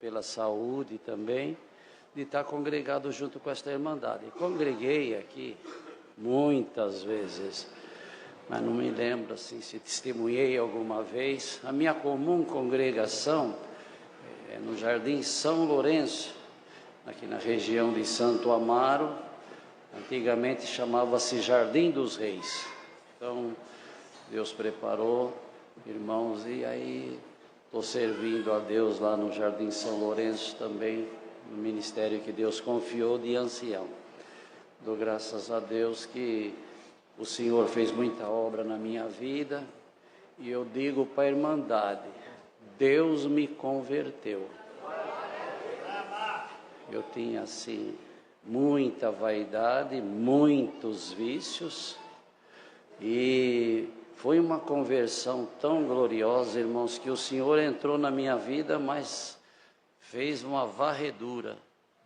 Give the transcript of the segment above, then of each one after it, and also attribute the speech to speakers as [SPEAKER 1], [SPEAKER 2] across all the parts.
[SPEAKER 1] pela saúde também, de estar congregado junto com esta irmandade. Congreguei aqui muitas vezes, mas não me lembro assim, se testemunhei alguma vez. A minha comum congregação é no Jardim São Lourenço, aqui na região de Santo Amaro. Antigamente chamava-se Jardim dos Reis. Então, Deus preparou, irmãos, e aí estou servindo a Deus lá no Jardim São Lourenço também, no ministério que Deus confiou de ancião. Dou graças a Deus que o Senhor fez muita obra na minha vida, e eu digo para a irmandade, Deus me converteu. Eu tinha assim muita vaidade, muitos vícios, e foi uma conversão tão gloriosa, irmãos, que o Senhor entrou na minha vida, mas fez uma varredura,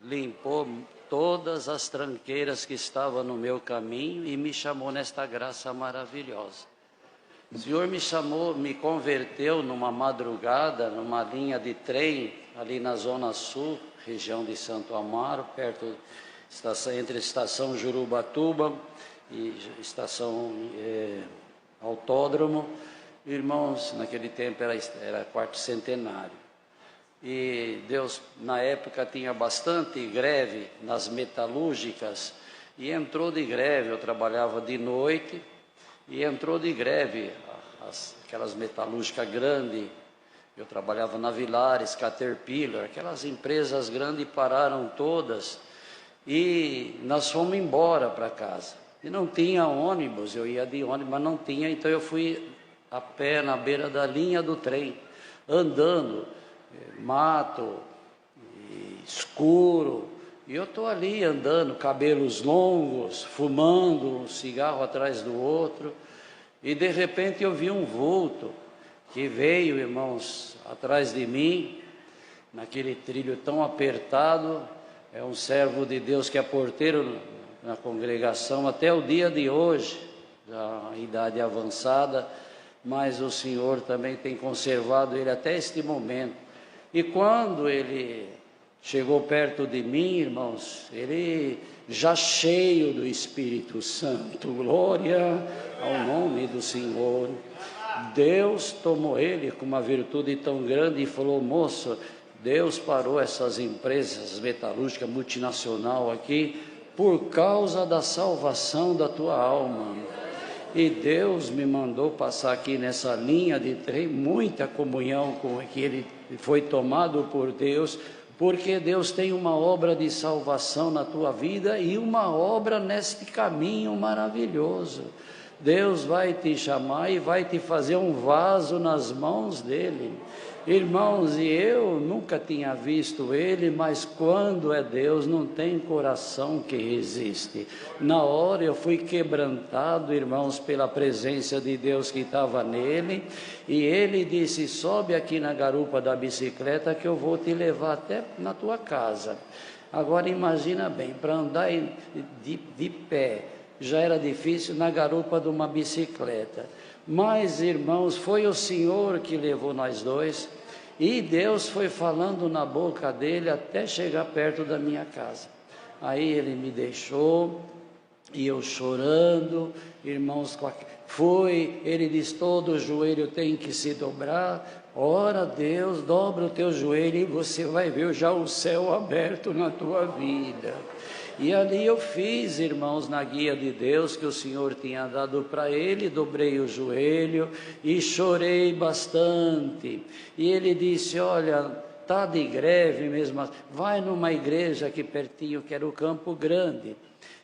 [SPEAKER 1] limpou todas as tranqueiras que estavam no meu caminho e me chamou nesta graça maravilhosa. O Senhor me chamou, me converteu numa madrugada, numa linha de trem, ali na Zona Sul, região de Santo Amaro, perto, entre a estação Jurubatuba e estação Autódromo. Irmãos, naquele tempo era quarto centenário. E Deus, na época, tinha bastante greve nas metalúrgicas, e entrou de greve. Eu trabalhava de noite, e entrou de greve aquelas metalúrgicas grandes. Eu trabalhava na Vilares, Caterpillar, aquelas empresas grandes pararam todas, e nós fomos embora para casa. E não tinha ônibus, eu ia de ônibus, mas não tinha, então eu fui a pé na beira da linha do trem, andando, mato, escuro, e eu estou ali andando, cabelos longos, fumando, um cigarro atrás do outro, e de repente eu vi um vulto que veio, irmãos, atrás de mim, naquele trilho tão apertado. É um servo de Deus que é porteiro na congregação até o dia de hoje, já a idade avançada, mas o Senhor também tem conservado ele até este momento. E quando ele chegou perto de mim, irmãos, ele já cheio do Espírito Santo, glória ao nome do Senhor, Deus tomou ele com uma virtude tão grande e falou: moço, Deus parou essas empresas metalúrgicas multinacional aqui por causa da salvação da tua alma. E Deus me mandou passar aqui nessa linha de trem, muita comunhão com que ele foi tomado por Deus, porque Deus tem uma obra de salvação na tua vida e uma obra neste caminho maravilhoso. Deus vai te chamar e vai te fazer um vaso nas mãos dele. Irmãos, e eu nunca tinha visto ele, mas quando é Deus, não tem coração que resiste. Na hora eu fui quebrantado, irmãos, pela presença de Deus que estava nele, e ele disse: sobe aqui na garupa da bicicleta que eu vou te levar até na tua casa. Agora imagina bem, para andar de pé já era difícil, na garupa de uma bicicleta. Mas, irmãos, foi o Senhor que levou nós dois, e Deus foi falando na boca dele até chegar perto da minha casa. Aí ele me deixou, e eu chorando, irmãos, ele disse: todo joelho tem que se dobrar. Ora, Deus, dobra o teu joelho e você vai ver já o céu aberto na tua vida. E ali eu fiz, irmãos, na guia de Deus que o Senhor tinha dado para ele, dobrei o joelho e chorei bastante. E ele disse: olha, está de greve mesmo, vai numa igreja aqui pertinho, que era o Campo Grande,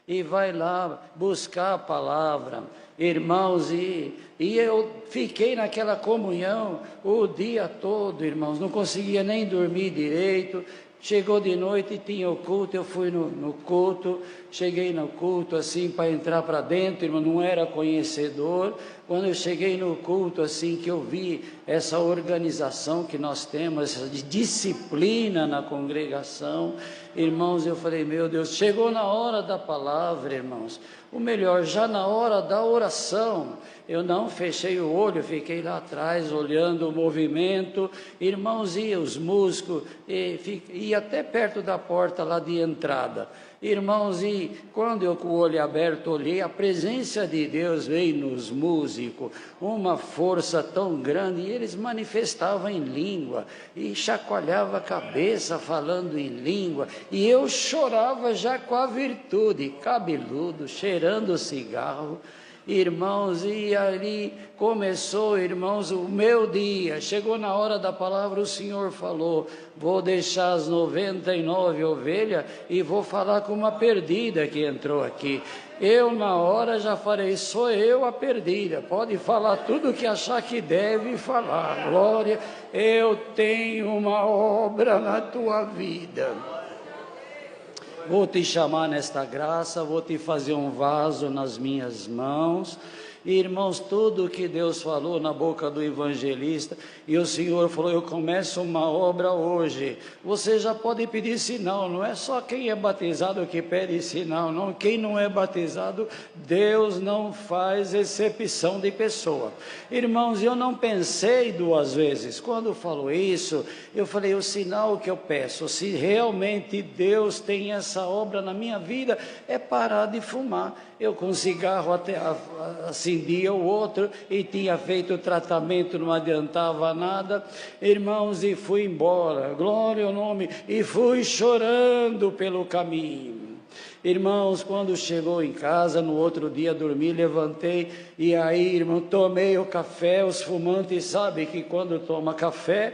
[SPEAKER 1] e vai lá buscar a palavra. Irmãos, e eu fiquei naquela comunhão o dia todo, irmãos, não conseguia nem dormir direito. Chegou de noite e tinha o culto, eu fui no culto, cheguei no culto assim para entrar para dentro, irmão, não era conhecedor. Quando eu cheguei no culto assim, que eu vi essa organização que nós temos, essa disciplina na congregação, irmãos, eu falei: meu Deus, chegou na hora da palavra, irmãos, o melhor, já na hora da oração, Eu não fechei o olho, fiquei lá atrás olhando o movimento. Irmãos, e os músicos, e até perto da porta lá de entrada. Irmãos, e quando eu com o olho aberto olhei, a presença de Deus veio nos músicos, uma força tão grande, e eles manifestavam em língua, e chacoalhava a cabeça falando em língua, e eu chorava já com a virtude, cabeludo, cheirando cigarro. Irmãos, e ali começou, irmãos, o meu dia. Chegou na hora da palavra, o Senhor falou: vou deixar as 99 ovelhas e vou falar com uma perdida que entrou aqui. Eu na hora já falei: sou eu a perdida, pode falar tudo que achar que deve falar. Glória, eu tenho uma obra na tua vida. Vou te chamar nesta graça, vou te fazer um vaso nas minhas mãos. Irmãos, tudo que Deus falou na boca do evangelista, e o Senhor falou: eu começo uma obra hoje. Você já pode pedir sinal, não é só quem é batizado que pede sinal, não. Quem não é batizado, Deus não faz exceção de pessoa. Irmãos, eu não pensei duas vezes. Quando falou isso, eu falei: o sinal que eu peço, se realmente Deus tem essa obra na minha vida, é parar de fumar. Eu com cigarro até acendia o outro e tinha feito o tratamento, não adiantava nada. Irmãos, e fui embora, glória ao nome, e fui chorando pelo caminho. Irmãos, quando chegou em casa, no outro dia dormi, levantei, e aí, irmão, tomei o café. Os fumantes sabem que quando toma café,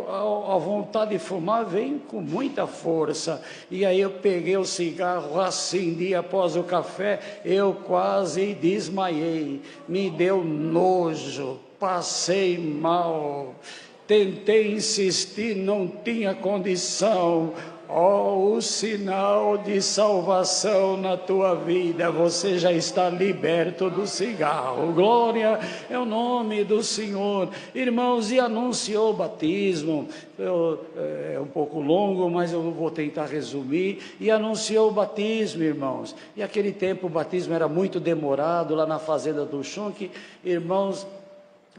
[SPEAKER 1] a vontade de fumar vem com muita força. E aí eu peguei o cigarro, acendi após o café, eu quase desmaiei, me deu nojo, passei mal, tentei insistir, não tinha condição. Oh, o sinal de salvação na tua vida, você já está liberto do cigarro. Glória é o nome do Senhor. Irmãos, e anunciou o batismo. É um pouco longo, mas eu vou tentar resumir. E anunciou o batismo, irmãos. E aquele tempo o batismo era muito demorado lá na fazenda do Chunque, irmãos.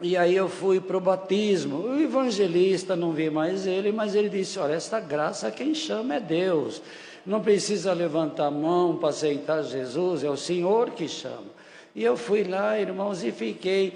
[SPEAKER 1] E aí eu fui para o batismo. O evangelista, não vi mais ele, mas ele disse: olha, esta graça quem chama é Deus. Não precisa levantar a mão para aceitar Jesus, é o Senhor que chama. E eu fui lá, irmãos, e fiquei.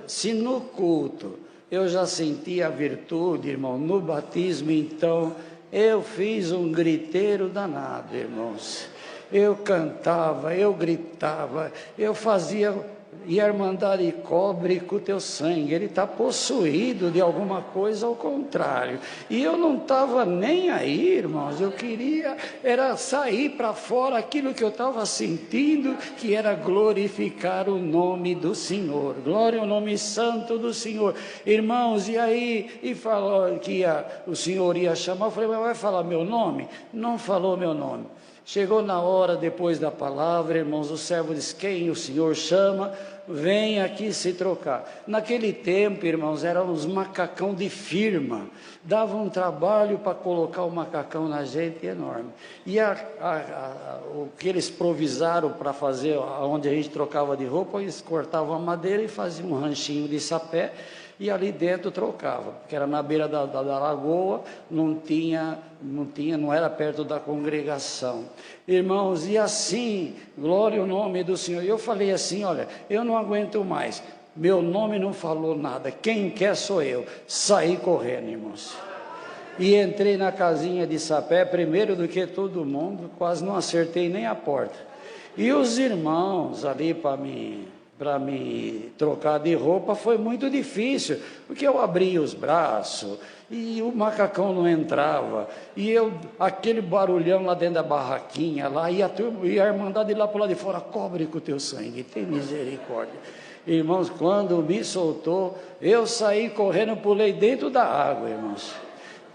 [SPEAKER 1] Se no culto eu já senti a virtude, irmão, no batismo, então eu fiz um griteiro danado, irmãos. Eu cantava, eu gritava, eu fazia. E a Irmandade cobre com o teu sangue. Ele está possuído de alguma coisa, ao contrário. E eu não estava nem aí, irmãos. Eu queria era sair para fora aquilo que eu estava sentindo, que era glorificar o nome do Senhor. Glória ao nome santo do Senhor. Irmãos, e aí, e falou que o Senhor ia chamar. Eu falei: mas vai falar meu nome? Não falou meu nome. Chegou na hora, depois da palavra, irmãos, o servo disse: quem o Senhor chama, vem aqui se trocar. Naquele tempo, irmãos, eram uns macacão de firma, dava um trabalho para colocar o macacão na gente enorme. E o que eles provisaram para fazer, onde a gente trocava de roupa, eles cortavam a madeira e faziam um ranchinho de sapé, e ali dentro trocava, porque era na beira da lagoa, não era perto da congregação. Irmãos, e assim, glória ao nome do Senhor. Eu falei assim: olha, eu não aguento mais, meu nome não falou nada, quem quer sou eu. Saí correndo, irmãos, e entrei na casinha de sapé, primeiro do que todo mundo, quase não acertei nem a porta. E os irmãos ali para me trocar de roupa foi muito difícil, porque eu abria os braços e o macacão não entrava, e aquele barulhão lá dentro da barraquinha lá, e a Irmandade lá para o lado de fora: cobre com o teu sangue, tem misericórdia. Irmãos, quando me soltou, eu saí correndo, pulei dentro da água, irmãos.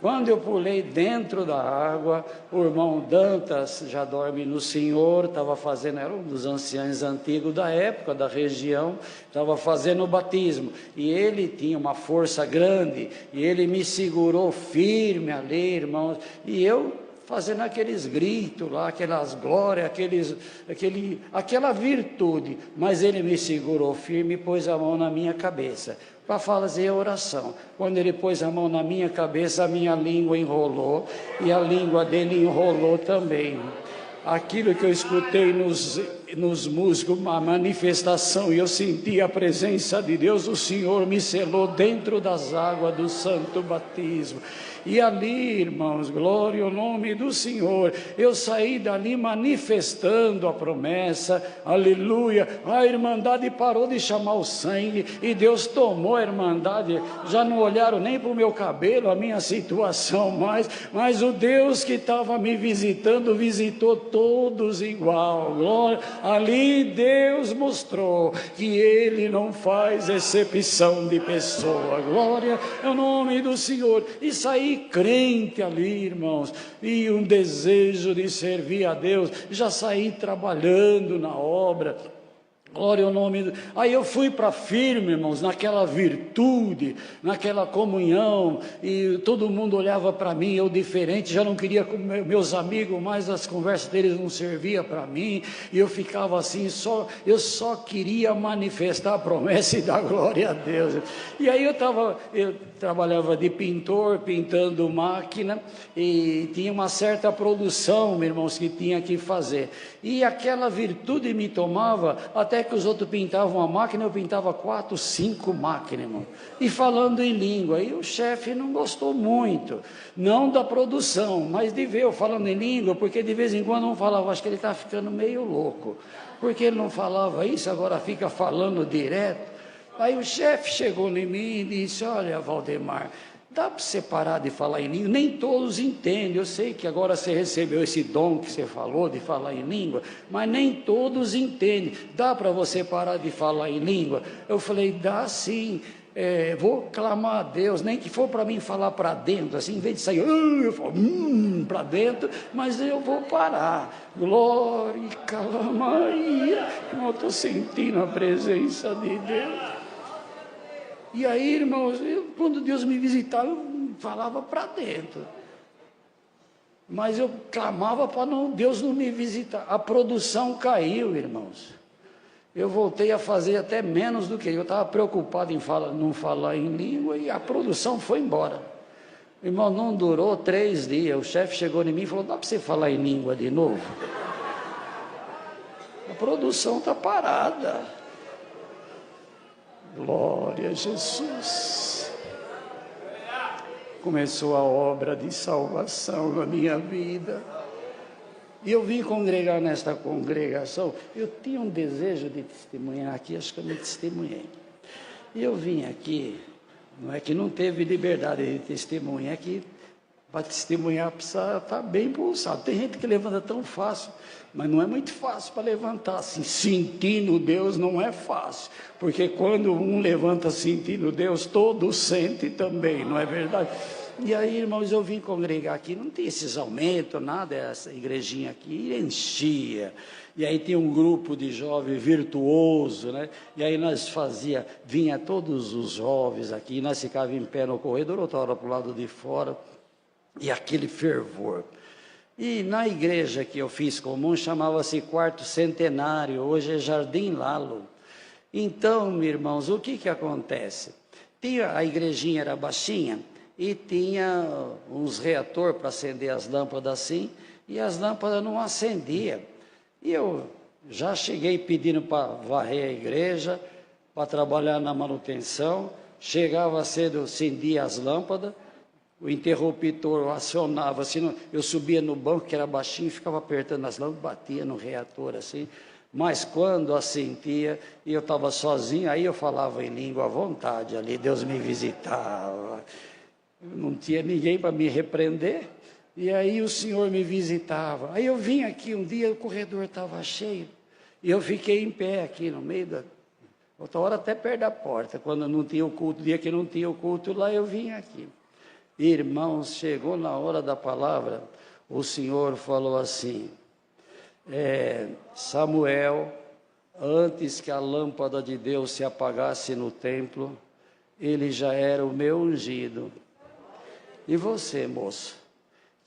[SPEAKER 1] Quando eu pulei dentro da água, o irmão Dantas, já dorme no Senhor, estava fazendo, era um dos anciãos antigos da época, da região, estava fazendo o batismo, e ele tinha uma força grande, e ele me segurou firme ali, irmãos, e eu fazendo aqueles gritos lá, aquelas glórias, aquela virtude. Mas ele me segurou firme e pôs a mão na minha cabeça para fazer a oração. Quando ele pôs a mão na minha cabeça, a minha língua enrolou e a língua dele enrolou também. Aquilo que eu escutei nos músicos, uma manifestação, e eu senti a presença de Deus, o Senhor me selou dentro das águas do santo batismo. E ali, irmãos, glória ao nome do Senhor, eu saí dali manifestando a promessa, aleluia. A irmandade parou de chamar o sangue, e Deus tomou a irmandade, já não olharam nem para o meu cabelo, a minha situação mais, mas o Deus que estava me visitando, visitou todos igual, glória. Ali Deus mostrou que Ele não faz exceção de pessoa, glória ao nome do Senhor. E saí crente ali, irmãos, e um desejo de servir a Deus, já saí trabalhando na obra, glória ao nome. Aí eu fui para firme, irmãos, naquela virtude, naquela comunhão, e todo mundo olhava para mim, eu diferente, já não queria com meus amigos, mas as conversas deles não serviam para mim, e eu ficava assim, eu só queria manifestar a promessa e dar glória a Deus. E aí eu trabalhava de pintor, pintando máquina, e tinha uma certa produção, irmãos, que tinha que fazer, e aquela virtude me tomava, até que os outros pintavam a máquina, eu pintava 4, 5 máquinas, irmão, e falando em língua. E o chefe não gostou muito, não da produção, mas de ver eu falando em língua, porque de vez em quando não falava, acho que ele está ficando meio louco, porque ele não falava isso, agora fica falando direto. Aí o chefe chegou em mim e disse: olha, Valdemar, dá para você parar de falar em língua? Nem todos entendem, eu sei que agora você recebeu esse dom que você falou de falar em língua, mas nem todos entendem. Dá para você parar de falar em língua? Eu falei: dá sim, vou clamar a Deus, nem que for para mim falar para dentro, assim, em vez de sair, eu falo para dentro, mas eu vou parar. Glória, calamaria, eu estou sentindo a presença de Deus. E aí, irmãos, quando Deus me visitava, eu falava para dentro. Mas eu clamava para Deus não me visitar. A produção caiu, irmãos. Eu voltei a fazer até menos do que eu estava preocupado em não falar em língua, e a produção foi embora. Irmão, não durou 3 dias. O chefe chegou em mim e falou: dá para você falar em língua de novo? A produção está parada. Glória a Jesus. Começou a obra de salvação na minha vida. E eu vim congregar nesta congregação. Eu tinha um desejo de testemunhar aqui, acho que eu não testemunhei. E eu vim aqui, não é que não teve liberdade de testemunhar, é que para testemunhar precisa estar bem pulsado. Tem gente que levanta tão fácil, mas não é muito fácil para levantar assim, sentindo Deus não é fácil, porque quando um levanta sentindo Deus, todos sentem também, não é verdade? E aí, irmãos, eu vim congregar aqui, não tinha esses aumentos, nada, essa igrejinha aqui enchia, e aí tinha um grupo de jovens virtuoso, né? E aí vinha todos os jovens aqui, nós ficávamos em pé no corredor, outra hora para o lado de fora, e aquele fervor. E na igreja que eu fiz comum, chamava-se Quarto Centenário, hoje é Jardim Lalo. Então, meus irmãos, o que acontece? A igrejinha era baixinha, e tinha uns reatores para acender as lâmpadas assim, e as lâmpadas não acendiam. E eu já cheguei pedindo para varrer a igreja, para trabalhar na manutenção, chegava cedo, acendia as lâmpadas, o interruptor acionava, assim, eu subia no banco, que era baixinho, ficava apertando as lâmpadas, batia no reator assim, mas quando acendia, e eu estava sozinho, aí eu falava em língua à vontade ali, Deus me visitava, não tinha ninguém para me repreender, e aí o Senhor me visitava. Aí eu vim aqui um dia, o corredor estava cheio, e eu fiquei em pé aqui no meio outra hora até perto da porta, quando não tinha o culto, dia que não tinha o culto lá, eu vim aqui. Irmãos, chegou na hora da palavra, o Senhor falou assim: Samuel, antes que a lâmpada de Deus se apagasse no templo, ele já era o meu ungido. E você, moço,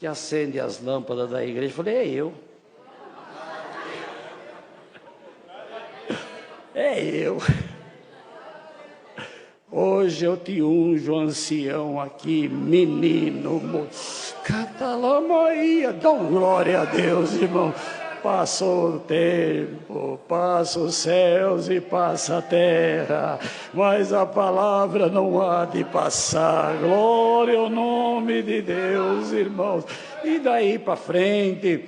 [SPEAKER 1] que acende as lâmpadas da igreja. Eu falei, é eu. É eu. Hoje eu te unjo, ancião aqui, menino, Catalamaia, dá glória a Deus, irmão. Passou o tempo, passa os céus e passa a terra, mas a palavra não há de passar. Glória ao nome de Deus, irmãos. E daí para frente,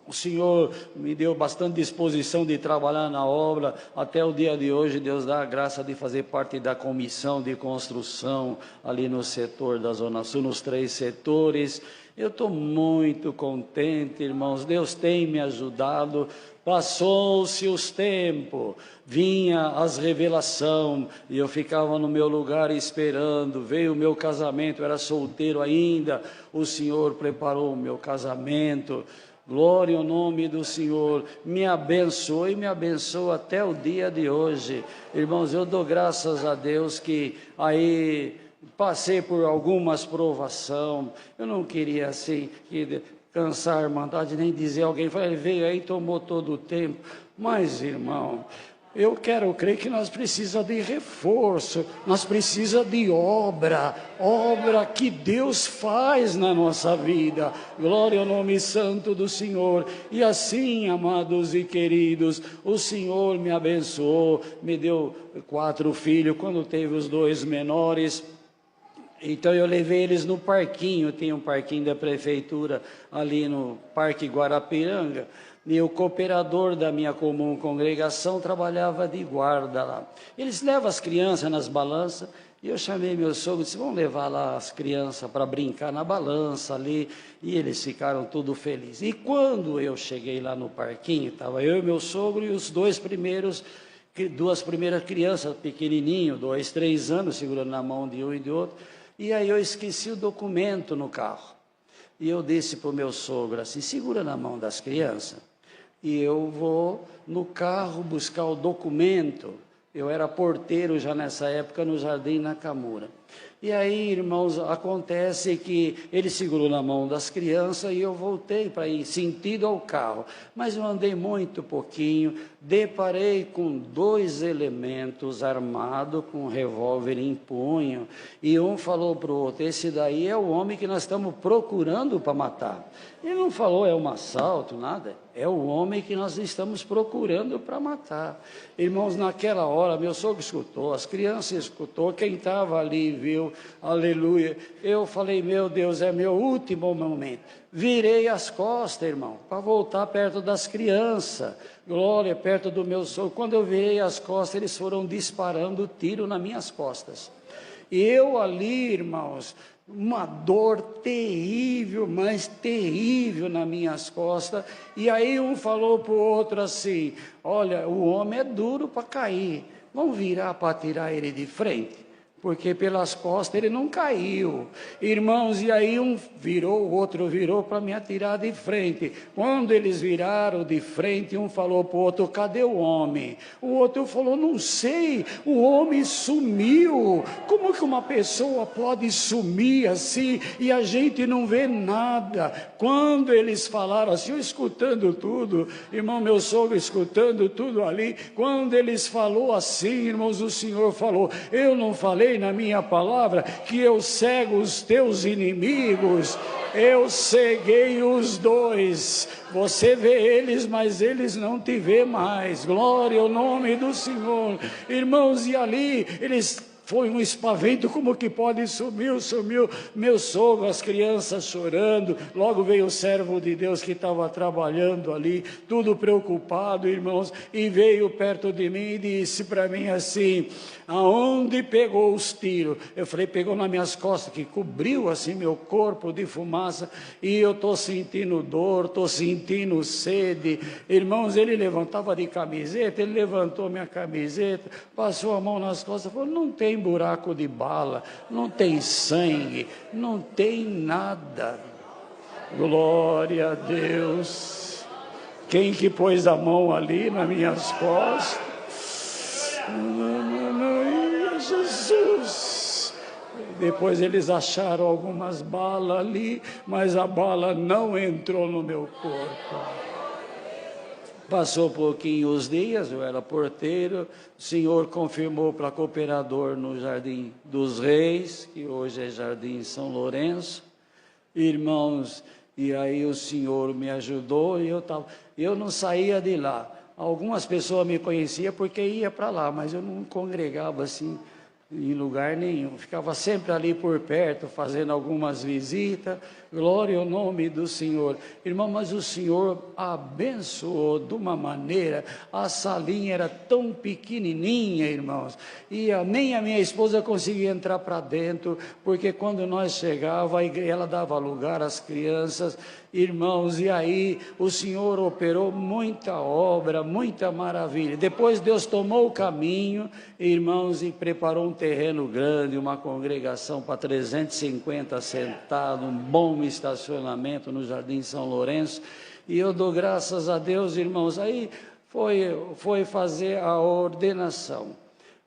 [SPEAKER 1] o Senhor me deu bastante disposição de trabalhar na obra. Até o dia de hoje, Deus dá a graça de fazer parte da comissão de construção ali no setor da Zona Sul, nos 3 setores. Eu estou muito contente, irmãos. Deus tem me ajudado. Passou-se os tempos, vinha as revelações, e eu ficava no meu lugar esperando. Veio o meu casamento, eu era solteiro ainda. O Senhor preparou o meu casamento. Glória ao nome do Senhor, me abençoe e me abençoa até o dia de hoje. Irmãos, eu dou graças a Deus que aí passei por algumas provações. Eu não queria assim cansar a irmandade, nem dizer alguém, ele veio aí e tomou todo o tempo. Mas, irmão, eu quero crer que nós precisamos de reforço, nós precisamos de obra que Deus faz na nossa vida. Glória ao nome santo do Senhor. E assim, amados e queridos, o Senhor me abençoou, me deu 4 filhos, quando teve os 2 menores. Então eu levei eles no parquinho, tem um parquinho da prefeitura ali no Parque Guarapiranga. E o cooperador da minha comum congregação trabalhava de guarda lá. Eles levam as crianças nas balanças, e eu chamei meu sogro e disse, vamos levar lá as crianças para brincar na balança ali, e eles ficaram tudo felizes. E quando eu cheguei lá no parquinho, estava eu e meu sogro e os 2 primeiras crianças, pequenininho, 2, 3 anos, segurando na mão de um e de outro, e aí eu esqueci o documento no carro. E eu disse para o meu sogro assim, segura na mão das crianças, e eu vou no carro buscar o documento. Eu era porteiro já nessa época no Jardim Nakamura. E aí, irmãos, acontece que ele segurou na mão das crianças e eu voltei para ir sentido ao carro. Mas eu andei muito pouquinho, deparei com 2 elementos armados com um revólver em punho. E um falou para o outro, esse daí é o homem que nós estamos procurando para matar. Ele não falou é um assalto, nada. É o homem que nós estamos procurando para matar. Irmãos, naquela hora, meu sogro escutou, as crianças escutou, quem estava ali viu, aleluia. Eu falei, meu Deus, é meu último momento. Virei as costas, irmão, para voltar perto das crianças. Glória, perto do meu sogro. Quando eu virei as costas, eles foram disparando tiro nas minhas costas. E eu ali, irmãos, uma dor terrível, mas terrível nas minhas costas. E aí um falou para o outro assim, olha, o homem é duro para cair, vamos virar para tirar ele de frente, porque pelas costas ele não caiu. Irmãos, e aí um virou, o outro virou para me atirar de frente. Quando eles viraram de frente, um falou para o outro, cadê o homem? O outro falou, não sei, o homem sumiu. Como que uma pessoa pode sumir assim e a gente não vê nada? Quando eles falaram assim, eu escutando tudo, irmão, meu sogro escutando tudo ali, quando eles falou assim, irmãos, o Senhor falou, eu não falei na minha palavra que eu cego os teus inimigos? Eu ceguei os 2, você vê eles, mas eles não te vê mais. Glória ao nome do Senhor. Irmãos, e ali eles... Foi um espavento, como que pode? Sumiu, meu sogro, as crianças chorando. Logo veio o servo de Deus que estava trabalhando ali, tudo preocupado, irmãos, e veio perto de mim e disse para mim assim, aonde pegou os tiros? Eu falei, pegou nas minhas costas, que cobriu assim meu corpo de fumaça, e eu estou sentindo dor, estou sentindo sede. Irmãos, ele levantava de camiseta, ele levantou minha camiseta, passou a mão nas costas, falou, não tem buraco de bala, não tem sangue, não tem nada. Glória a Deus. Quem que pôs a mão ali nas minhas costas? Jesus. Depois eles acharam algumas balas ali, mas a bala não entrou no meu corpo. Passou pouquinho os dias, eu era porteiro, o senhor confirmou para cooperador no Jardim dos Reis, que hoje é Jardim São Lourenço, irmãos, e aí o senhor me ajudou e eu não saía de lá. Algumas pessoas me conheciam porque ia para lá, mas eu não congregava assim em lugar nenhum, ficava sempre ali por perto, fazendo algumas visitas, glória ao nome do Senhor. Irmão, mas o Senhor abençoou de uma maneira, a salinha era tão pequenininha, irmãos, e nem a minha esposa conseguia entrar para dentro, porque quando nós chegávamos, ela dava lugar às crianças, irmãos, e aí o Senhor operou muita obra, muita maravilha. Depois Deus tomou o caminho, irmãos, e preparou um terreno grande, uma congregação para 350 sentados, um bom estacionamento no Jardim São Lourenço, e eu dou graças a Deus, irmãos. Aí foi fazer a ordenação,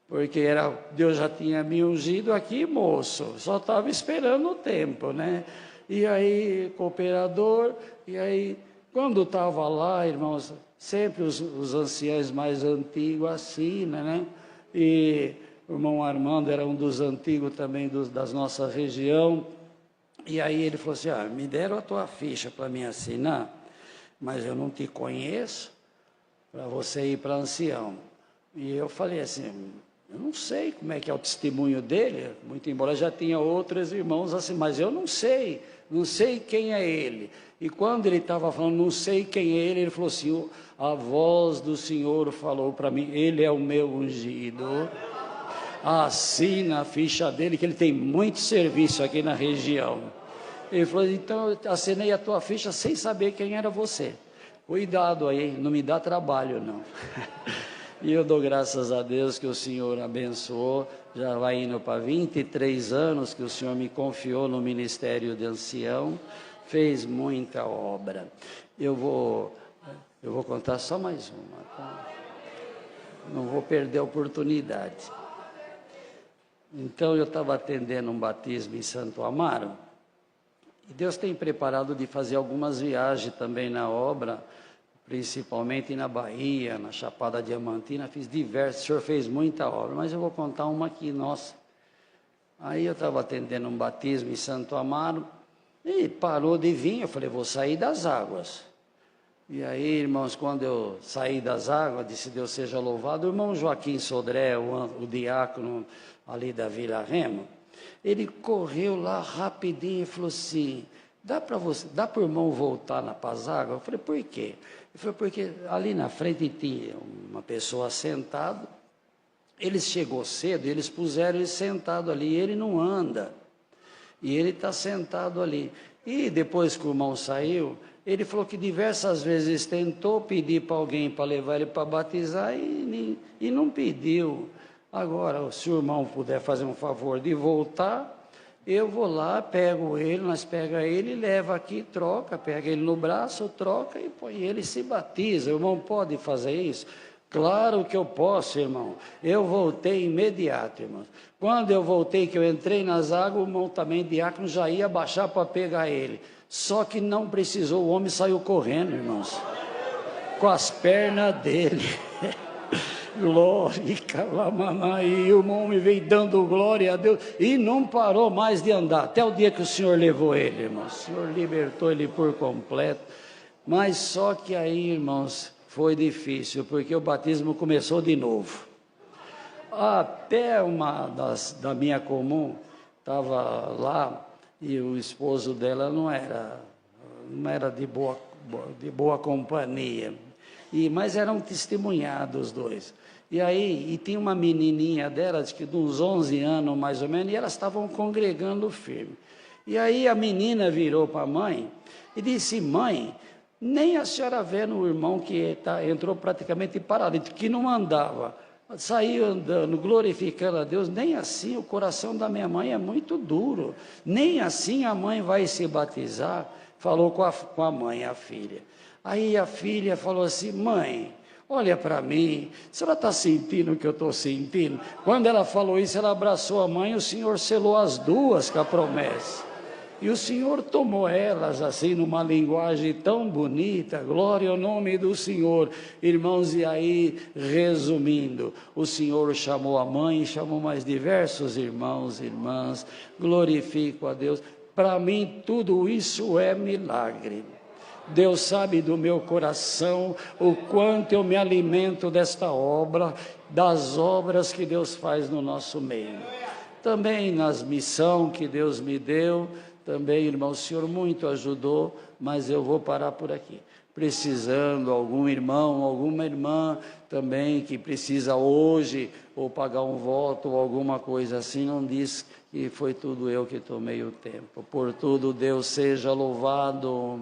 [SPEAKER 1] porque Deus já tinha me ungido aqui, moço, só estava esperando o tempo, né? E aí, cooperador, e aí, quando estava lá, irmãos, sempre os anciãos mais antigos assinam, né? E o irmão Armando era um dos antigos também das nossa região, e aí ele falou assim, me deram a tua ficha para me assinar, mas eu não te conheço, para você ir para ancião. E eu falei assim, eu não sei como é que é o testemunho dele, muito embora já tinha outros irmãos assim, mas eu não sei quem é ele. E quando ele estava falando, não sei quem é ele falou assim, a voz do Senhor falou para mim, ele é o meu ungido. Assina a ficha dele, que ele tem muito serviço aqui na região. Ele falou, então eu assinei a tua ficha sem saber quem era você. Cuidado aí, não me dá trabalho não. E eu dou graças a Deus que o Senhor abençoou, já vai indo para 23 anos que o Senhor me confiou no ministério de ancião, fez muita obra. Eu vou contar só mais uma, tá? Não vou perder a oportunidade. Então eu estava atendendo um batismo em Santo Amaro, e Deus tem preparado de fazer algumas viagens também na obra, principalmente na Bahia, na Chapada Diamantina, fiz diversos, o senhor fez muita obra, mas eu vou contar uma aqui, nossa. Aí eu estava atendendo um batismo em Santo Amaro, e parou de vir, eu falei, vou sair das águas. E aí, irmãos, quando eu saí das águas, disse, Deus seja louvado, o irmão Joaquim Sodré, o diácono ali da Vila Remo, ele correu lá rapidinho e falou assim, dá para o irmão voltar na Pazágua? Eu falei, por quê? Ele falou, porque ali na frente tinha uma pessoa sentada, eles chegou cedo, eles puseram ele sentado ali, e ele não anda, e ele está sentado ali. E depois que o irmão saiu, ele falou que diversas vezes tentou pedir para alguém para levar ele para batizar e não pediu. Agora, se o irmão puder fazer um favor de voltar, eu vou lá, pego ele, nós pega ele, leva aqui, troca, pega ele no braço, troca e põe ele se batiza. O irmão pode fazer isso? Claro que eu posso, irmão. Eu voltei imediato, irmão. Quando eu voltei, que eu entrei nas águas, o irmão também, diácono, já ia baixar para pegar ele. Só que não precisou, o homem saiu correndo, irmãos, com as pernas dele. Glória, e o homem veio dando glória a Deus, e não parou mais de andar, até o dia que o Senhor levou ele, irmãos. O Senhor libertou ele por completo, mas só que aí, irmãos, foi difícil, porque o batismo começou de novo. Até uma da minha comum, estava lá, e o esposo dela não era de boa companhia, mas eram testemunhados os dois. E aí, tinha uma menininha dela, de uns 11 anos mais ou menos, e elas estavam congregando firme. E aí a menina virou para a mãe e disse, mãe, nem a senhora vê no irmão que entrou praticamente paralítico, que não andava, saiu andando, glorificando a Deus, nem assim o coração da minha mãe é muito duro, nem assim a mãe vai se batizar. Falou com a mãe, a filha. Aí a filha falou assim, mãe, olha para mim, a senhora está sentindo o que eu estou sentindo? Quando ela falou isso, ela abraçou a mãe, o Senhor selou as duas com a promessa. E o Senhor tomou elas assim, numa linguagem tão bonita, glória ao nome do Senhor. Irmãos, e aí, resumindo, o Senhor chamou a mãe, chamou mais diversos irmãos e irmãs, glorifico a Deus. Para mim, tudo isso é milagre. Deus sabe do meu coração o quanto eu me alimento desta obra, das obras que Deus faz no nosso meio. Também nas missões que Deus me deu, também, irmão, o Senhor muito ajudou, mas eu vou parar por aqui. Precisando, algum irmão, alguma irmã também que precisa hoje, ou pagar um voto, ou alguma coisa assim, não diz que foi tudo eu que tomei o tempo. Por tudo, Deus seja louvado.